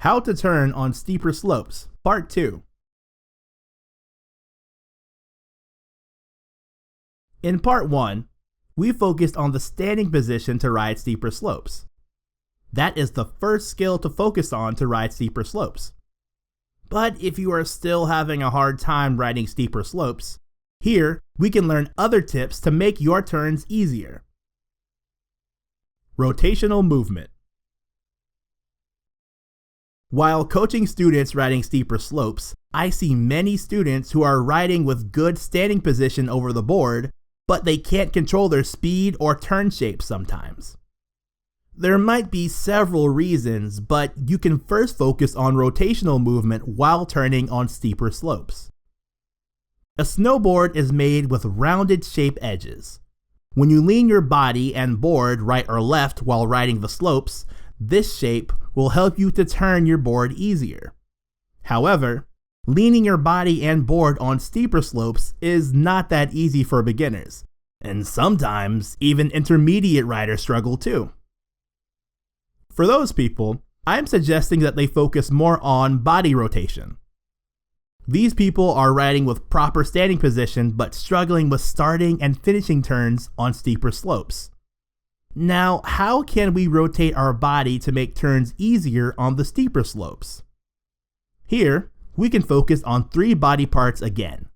How to turn on steeper slopes, Part 2. In Part 1, we focused on the standing position to ride steeper slopes. That is the first skill to focus on to ride steeper slopes. But if you are still having a hard time riding steeper slopes, here we can learn other tips to make your turns easier. Rotational movement. While coaching students riding steeper slopes, I see many students who are riding with good standing position over the board, but they can't control their speed or turn shape sometimes. There might be several reasons, but you can first focus on rotational movement while turning on steeper slopes. A snowboard is made with rounded shape edges. When you lean your body and board right or left while riding the slopes, this shape will help you to turn your board easier. However, leaning your body and board on steeper slopes is not that easy for beginners, and sometimes even intermediate riders struggle too. For those people, I'm suggesting that they focus more on body rotation. These people are riding with proper standing position but struggling with starting and finishing turns on steeper slopes. Now, how can we rotate our body to make turns easier on the steeper slopes? Here, we can focus on 3 body parts again.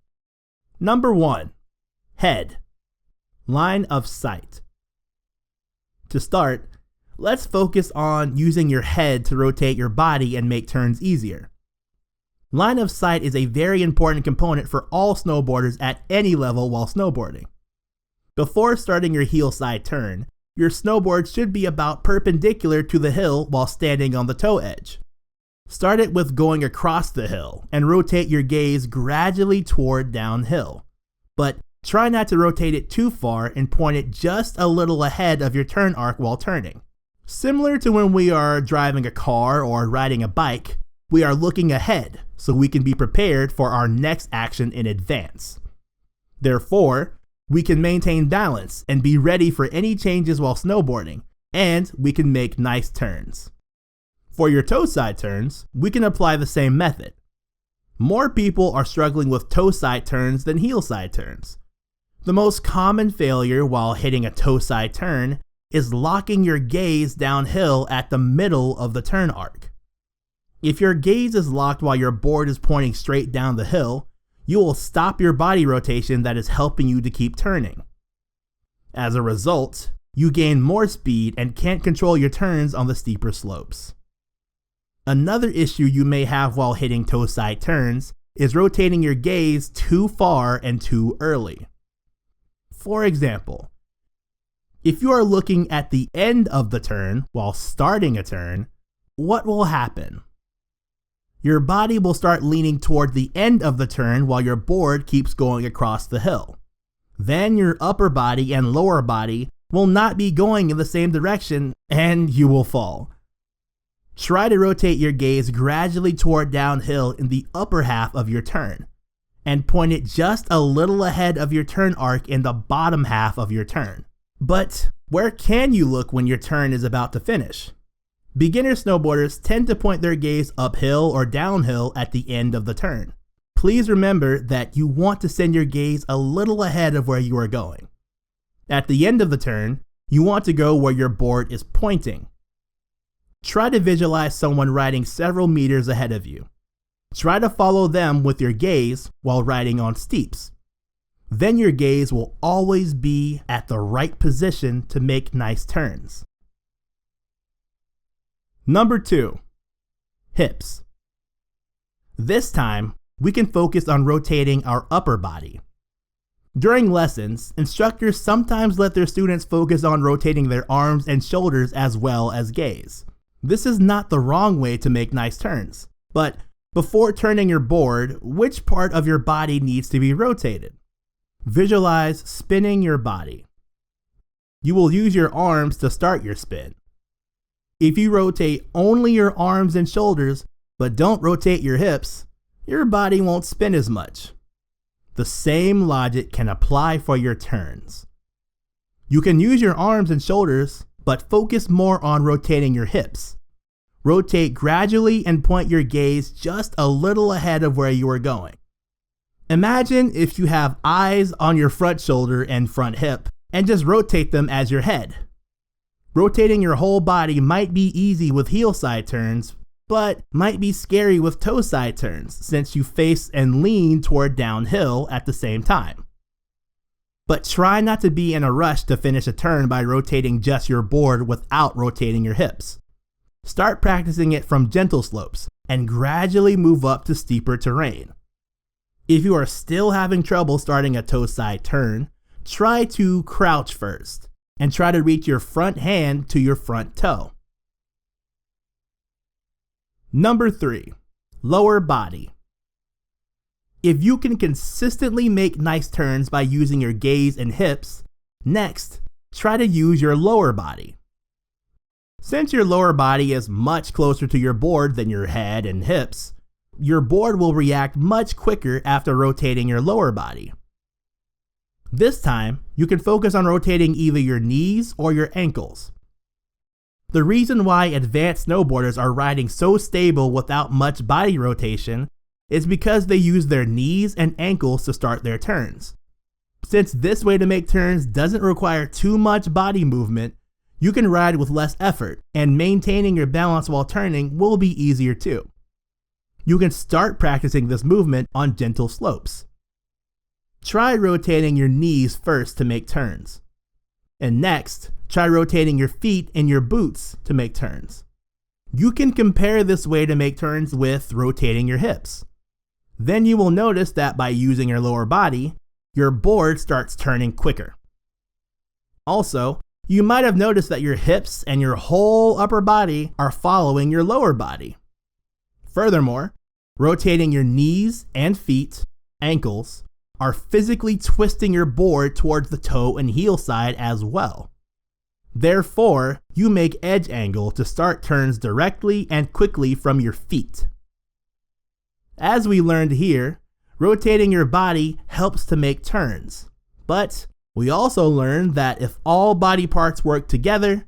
Number 1, head, line of sight. To start, let's focus on using your head to rotate your body and make turns easier. Line of sight is a very important component for all snowboarders at any level while snowboarding. Before starting your heel side turn, your snowboard should be about perpendicular to the hill while standing on the toe edge. Start it with going across the hill and rotate your gaze gradually toward downhill. But try not to rotate it too far and point it just a little ahead of your turn arc while turning. Similar to when we are driving a car or riding a bike, we are looking ahead so we can be prepared for our next action in advance. Therefore, we can maintain balance and be ready for any changes while snowboarding, and we can make nice turns. For your toe side turns, we can apply the same method. More people are struggling with toe side turns than heel side turns. The most common failure while hitting a toe side turn is locking your gaze downhill at the middle of the turn arc. If your gaze is locked while your board is pointing straight down the hill, you will stop your body rotation that is helping you to keep turning. As a result, you gain more speed and can't control your turns on the steeper slopes. Another issue you may have while hitting toe side turns is rotating your gaze too far and too early. For example, if you are looking at the end of the turn while starting a turn, what will happen? Your body will start leaning toward the end of the turn while your board keeps going across the hill. Then your upper body and lower body will not be going in the same direction and you will fall. Try to rotate your gaze gradually toward downhill in the upper half of your turn and point it just a little ahead of your turn arc in the bottom half of your turn. But where can you look when your turn is about to finish? Beginner snowboarders tend to point their gaze uphill or downhill at the end of the turn. Please remember that you want to send your gaze a little ahead of where you are going. At the end of the turn, you want to go where your board is pointing. Try to visualize someone riding several meters ahead of you. Try to follow them with your gaze while riding on steeps. Then your gaze will always be at the right position to make nice turns. Number 2, hips. This time, we can focus on rotating our upper body. During lessons, instructors sometimes let their students focus on rotating their arms and shoulders as well as gaze. This is not the wrong way to make nice turns, but before turning your board, which part of your body needs to be rotated? Visualize spinning your body. You will use your arms to start your spin. If you rotate only your arms and shoulders, but don't rotate your hips, your body won't spin as much. The same logic can apply for your turns. You can use your arms and shoulders, but focus more on rotating your hips. rotate gradually and point your gaze just a little ahead of where you are going. Imagine if you have eyes on your front shoulder and front hip, and just rotate them as your head. Rotating your whole body might be easy with heel side turns, but might be scary with toe side turns since you face and lean toward downhill at the same time. But try not to be in a rush to finish a turn by rotating just your board without rotating your hips. Start practicing it from gentle slopes and gradually move up to steeper terrain. If you are still having trouble starting a toe side turn, try to crouch first and try to reach your front hand to your front toe. Number 3, lower body. If you can consistently make nice turns by using your gaze and hips, next, try to use your lower body. Since your lower body is much closer to your board than your head and hips, your board will react much quicker after rotating your lower body. This time, you can focus on rotating either your knees or your ankles. The reason why advanced snowboarders are riding so stable without much body rotation is because they use their knees and ankles to start their turns. Since this way to make turns doesn't require too much body movement, you can ride with less effort, and maintaining your balance while turning will be easier too. You can start practicing this movement on gentle slopes. Try rotating your knees first to make turns. And next, try rotating your feet and your boots to make turns. You can compare this way to make turns with rotating your hips. Then you will notice that by using your lower body, your board starts turning quicker. Also, you might have noticed that your hips and your whole upper body are following your lower body. Furthermore, rotating your knees and feet, ankles, are physically twisting your board towards the toe and heel side as well. Therefore, you make edge angle to start turns directly and quickly from your feet. As we learned here, rotating your body helps to make turns, but we also learned that if all body parts work together,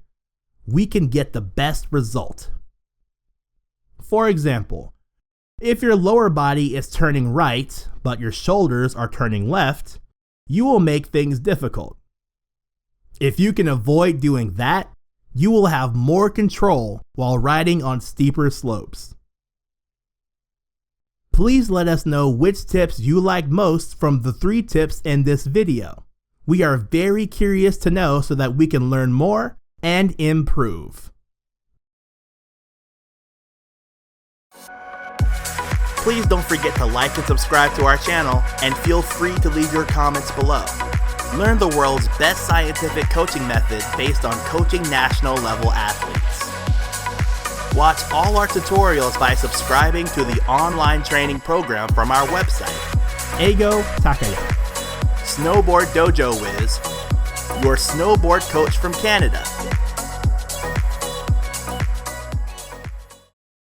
we can get the best result. For example, if your lower body is turning right, but your shoulders are turning left, you will make things difficult. If you can avoid doing that, you will have more control while riding on steeper slopes. Please let us know which tips you like most from the 3 tips in this video. We are very curious to know so that we can learn more and improve. Please don't forget to like and subscribe to our channel, and feel free to leave your comments below. Learn the world's best scientific coaching method based on coaching national level athletes. Watch all our tutorials by subscribing to the online training program from our website. Eigo Takaya. Snowboard Dojo Wiz, your snowboard coach from Canada.